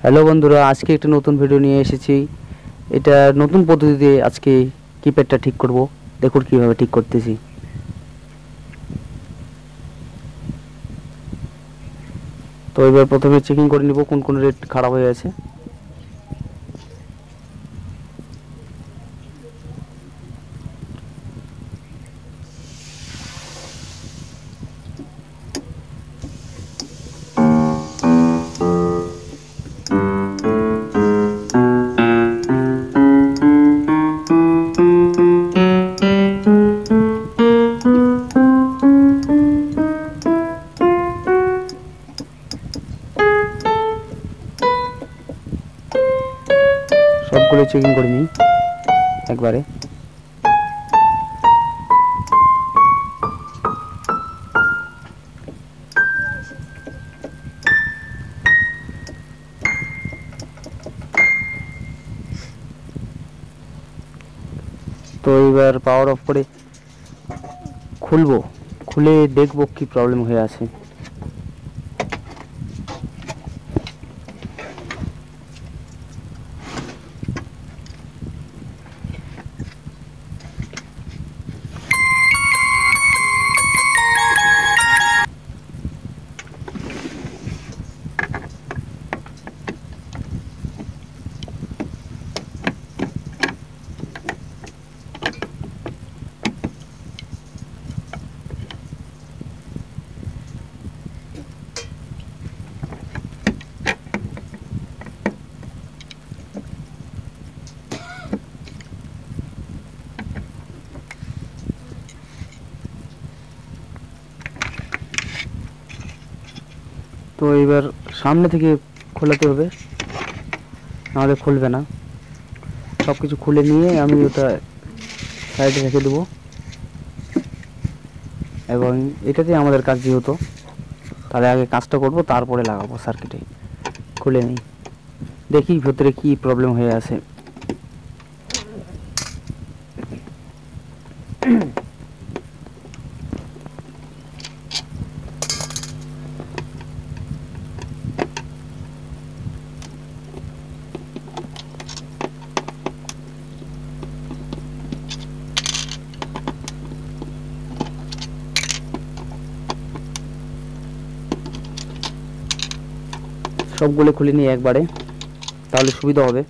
Hello বন্ধুরা, আজকে একটা নতুন ভিডিও নিয়ে এসেছি। এটা নতুন পদ্ধতিতে আজকে কিপ্যাডটা ঠিক করব। দেখুন কিভাবে ঠিক করতেছি। তো এবার প্রথমে চেকিং করে নিব কোন কোন রেট খারাপ হয়ে আছে। সবগুলো চেকিং করে নিই একবারে। তো এবার পাওয়ার অফ করে খুলবো, খুলে দেখবো কি প্রবলেম হয়ে আছে। তো এবার সামনে থেকে খোলাতে হবে, নাহলে খুলবে না। সব কিছু খুলে নিয়ে আমি ওটা সাইডে রেখে দেবো, এবং এটাতে আমাদের কাজ যেহেতু, তাহলে আগে কাজটা করব, তারপরে লাগাবো সার্কিটে। খুলে নিই, দেখি ভেতরে কি প্রবলেম হয়ে আছে। সবগুলো খুলে নিই একবারে, তাহলে সুবিধা হবে।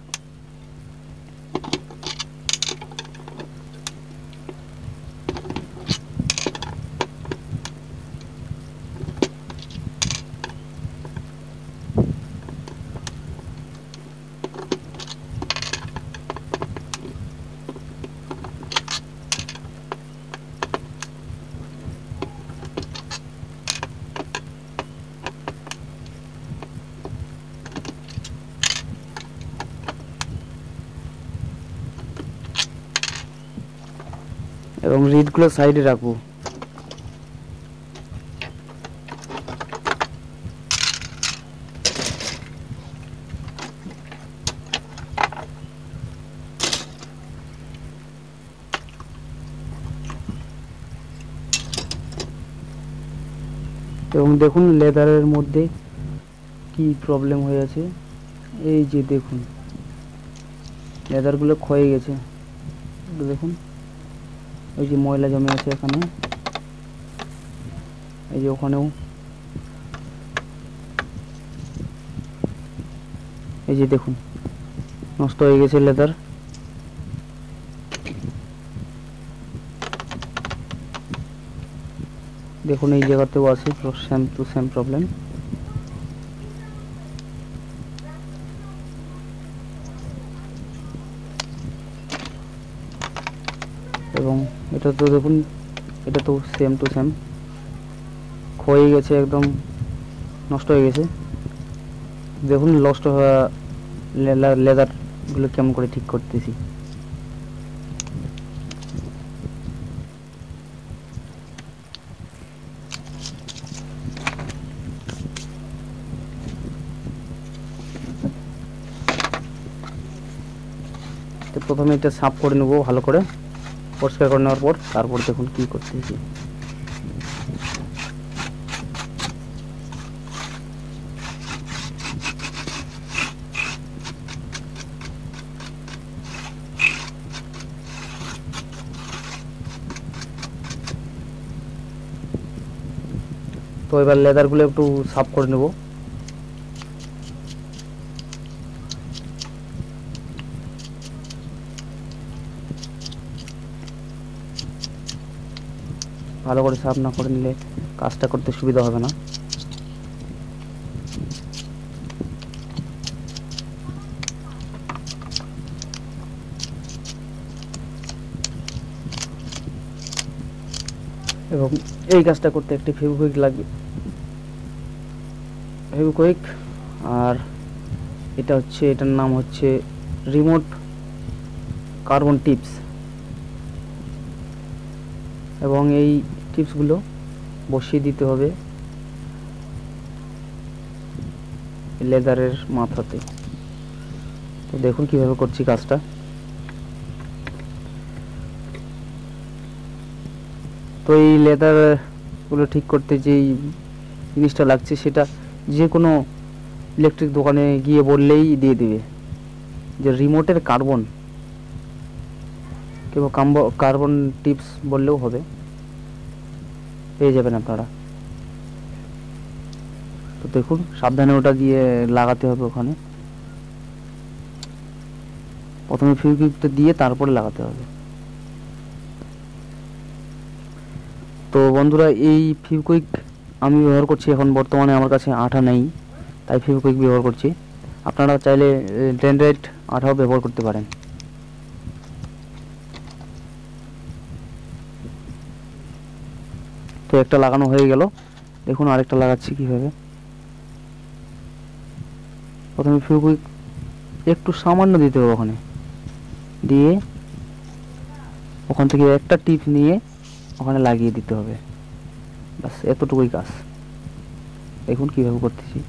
এবং রিডগুলো সাইডে রাখবো। এবং দেখুন লেদারের মধ্যে কি প্রবলেম হয়ে আছে। এই যে দেখুন, লেদারগুলো ক্ষয়ে গেছে। দেখুন এই যে ময়লা জমে আছে এখানে, এই যে ওখানেও, এই যে দেখুন নষ্ট হয়ে গেছে লেদার। দেখুন এই জায়গাতেও আছে সেম টু সেম প্রবলেম। এবং এটা তো দেখুন, এটা তো সেম টু সেম ক্ষয়ে গেছে, একদম নষ্ট হয়ে গেছে। দেখুন নষ্ট হওয়া লেদারগুলো কেমন করে ঠিক করতেছি। তো প্রথমে এটা সাফ করে নেব ভালো করে, পরিষ্কার করে নেওয়ার পর তারপর দেখুন কি করতেছি। এবার লেদারগুলো একটু সাফ করে নেব। ভালো করে সাফ না করে নিলে কাজটা করতে সুবিধা হবে না। এবং এই কাজটা করতে একটি ফেভিকুইক লাগবে, ফেভিকুইক। আর এটা হচ্ছে, এটার নাম হচ্ছে রিমোট কার্বন টিপস। এবং এই টিপসগুলো বসিয়ে দিতে হবে লেদারের মাথাতে। তো দেখুন কিভাবে করছি কাজটা। তো এই লেদারগুলো ঠিক করতে যেই জিনিসটা লাগছে সেটা যে কোনো ইলেকট্রিক দোকানে গিয়ে বললেই দিয়ে দেবে, যে রিমোটের কার্বন কিংবা কার্বন টিপস বললেও হবে, পেয়ে যাবেন আপনারা। তো দেখুন সাবধানে ওটা দিয়ে লাগাতে হবে ওখানে। প্রথমে ফেভিকুইকটা দিয়ে তারপরে লাগাতে হবে। তো বন্ধুরা, এই ফেভিকুইক আমি ব্যবহার করছি এখন বর্তমানে, আমার কাছে আঠা নেই তাই ফেভিকুইক ব্যবহার করছি। আপনারা চাইলে ডেনড্রাইট আঠাও ব্যবহার করতে পারেন। তো একটা লাগানো হয়ে গেল, দেখুন আরেকটা লাগাচ্ছি কিভাবে। প্রথমে ফেভিকুইক একটু সামান্য দিতে হবে ওখানে, দিয়ে ওখান থেকে একটা টিপ নিয়ে ওখানে লাগিয়ে দিতে হবে, বাস এতটুকুই কাজ। দেখুন কিভাবে করতেছি।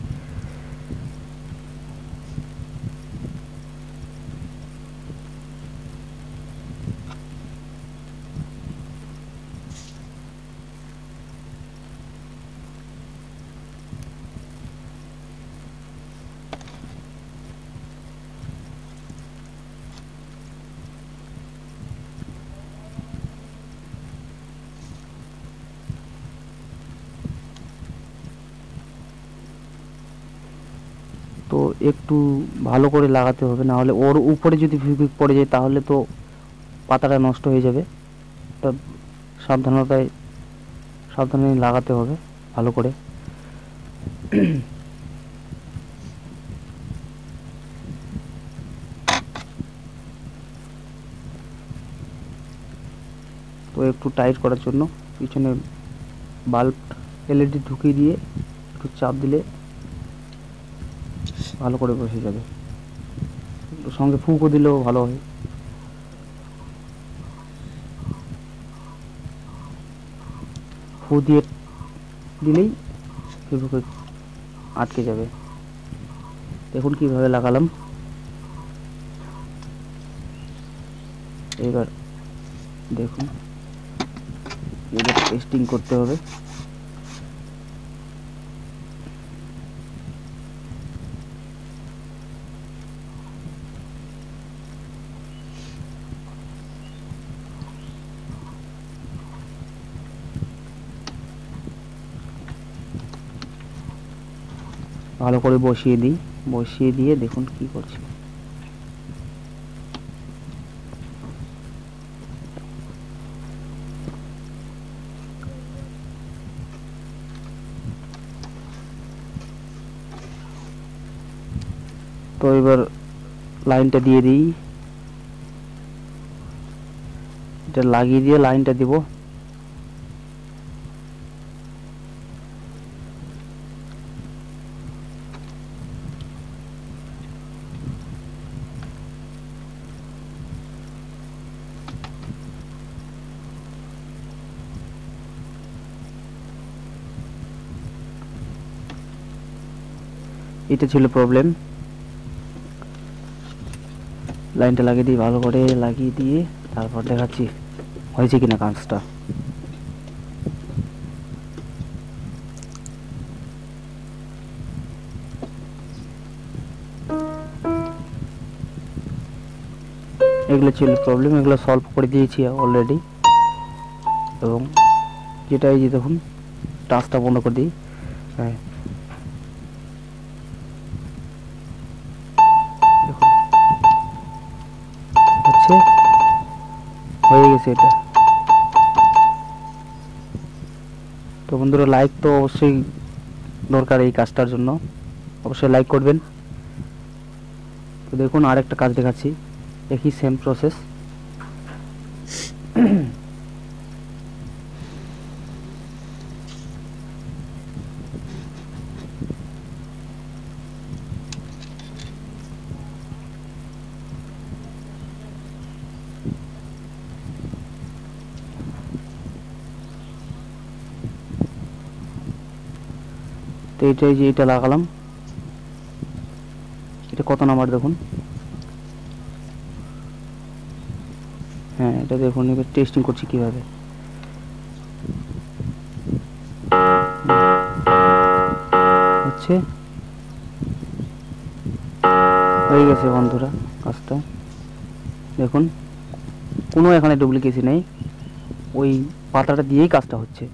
তো একটু ভালো করে লাগাতে হবে, না হলে ওর উপরে যদি ফেভিকুইক পড়ে যায় তাহলে তো পাতাটা নষ্ট হয়ে যাবে। তা সাবধানে লাগাতে হবে ভালো করে। তো একটু টাইট করার জন্য পিছনে বাল্ব এলইডি ঢুকিয়ে দিয়ে একটু চাপ দিলে ভালো করে বসে যাবে। সঙ্গে ফুঁকও দিলেও ভালো হয়। ফু দিয়ে দিলেই ফেভিকুইক আটকে যাবে। দেখুন কিভাবে লাগালাম। এবার দেখুন এবার টেস্টিং করতে হবে। ভালো করে বসিয়ে দিই, বসিয়ে দিয়ে দেখুন কি করছি। তো এবার লাইনটা দিয়ে দিই, এটা লাগিয়ে দিয়ে লাইনটা দিব। এটা ছিল প্রবলেম। লাইনটা লাগিয়ে দিই, ভালো করে লাগিয়ে দিয়ে তারপর দেখাচ্ছি হয়েছে কিনা কাজটা। এগুলো ছিল প্রবলেম, এগুলো সলভ করে দিয়েছি অলরেডি। এবং যেটা এই যে দেখুন টাচটা বন্ধ করে দিই, হ্যাঁ হচ্ছে, হয়ে গেছে এটা। তো বন্ধুরা লাইক তো অবশ্যই দরকার এই কাজটার জন্য, অবশ্যই লাইক করবেন। তো দেখুন আরেকটা কাজ দেখাচ্ছি, একই সেম প্রসেস। তো এটাই যে এটা লাগালাম, এটা কত নাম্বার দেখুন। হ্যাঁ এটা দেখুন, এবার টেস্টিং করছি কিভাবে। হচ্ছে, হয়ে গেছে বন্ধুরা কাজটা। দেখুন কোনো এখানে ডুপ্লিকেসি নেই, ওই পাতাটা দিয়েই কাজটা হচ্ছে।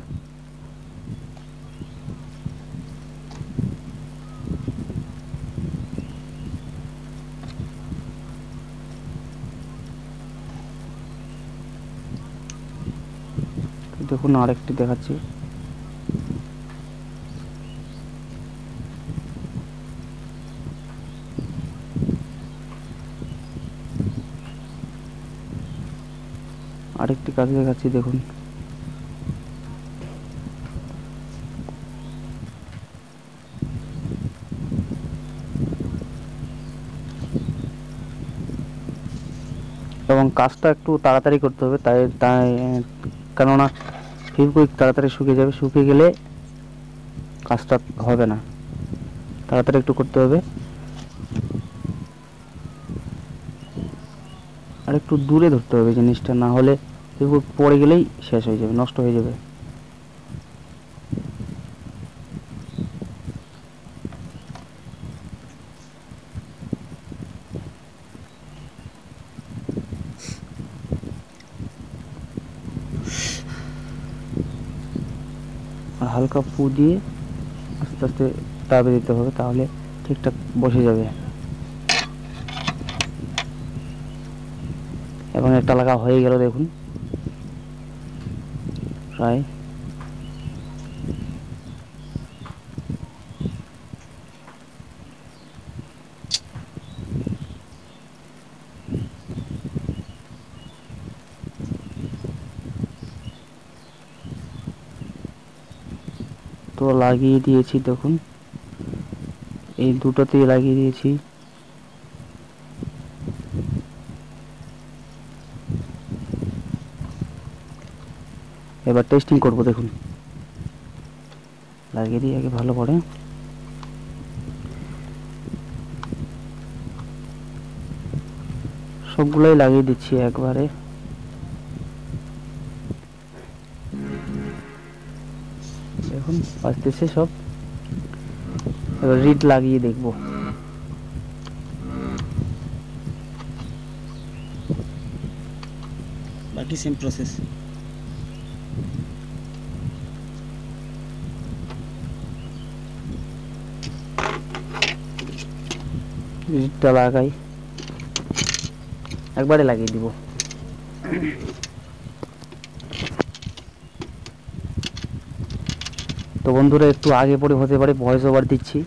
দেখুন আরেকটি দেখাচ্ছি। আরেকটি কাজ দেখাচ্ছি দেখুন। এবং কাজটা একটু তাড়াতাড়ি করতে হবে, তাই তাই কেননা ফেভিকুইক তাড়াতাড়ি শুকিয়ে যাবে, শুকিয়ে গেলে কাজটা হবে না, তাড়াতাড়ি একটু করতে হবে। আর একটু দূরে ধরতে হবে জিনিসটা, না হলে ফেভিকুইক পড়ে গেলেই শেষ হয়ে যাবে, নষ্ট হয়ে যাবে। আর হালকা ফু দিয়ে আস্তে আস্তে তাপে দিতে হবে, তাহলে ঠিকঠাক বসে যাবে। এবং একটা লাগা হয়ে গেল দেখুন প্রায়। তো লাগিয়ে দিয়েছি দেখুন, এই দুটোতেই লাগিয়ে দিয়েছি। এবার টেস্টিং করব দেখুন, লাগিয়ে দিই আগে ভালো করে। সবগুলোই লাগিয়ে দিচ্ছি একবারে। দেখুন আসতেছে সব। এবার রিড লাগিয়ে দেখব। বাকি সেম প্রসেস। রিডটা লাগাই, একবারে লাগিয়ে দিব। তো বন্ধুরা একটু আগে পরে হতে পারে, ভয়েস ওভার দিচ্ছি,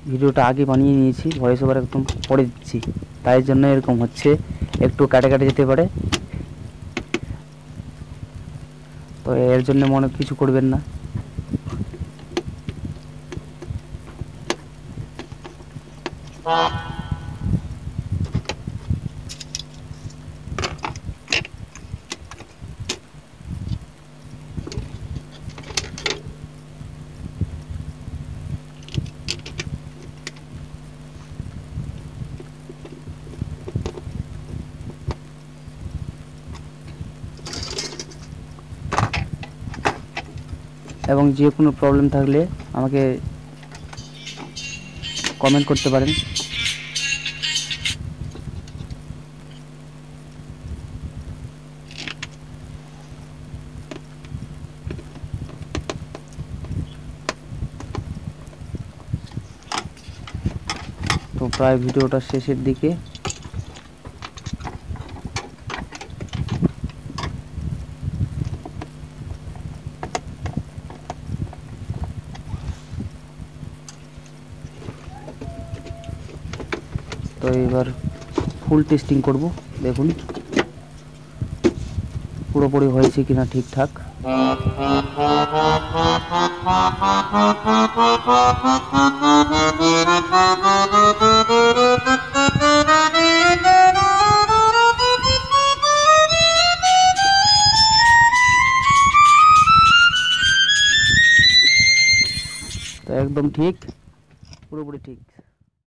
ভিডিওটা আগে বানিয়ে নিয়েছি, ভয়েস ওভার একদম পরে দিচ্ছি, তাই জন্য এরকম হচ্ছে, একটু কাটে কাটে যেতে পারে। তো এর জন্য মনে কিছু করবেন না। এবং যে কোনো প্রবলেম থাকলে আমাকে কমেন্ট করতে পারেন। তো প্রায় ভিডিওটা শেষের দিকে। তো এবার ফুল টেস্টিং করব, দেখুন পুরোপুরি হয়েছে কিনা ঠিকঠাক। তো একদম ঠিক, পুরোপুরি ঠিক।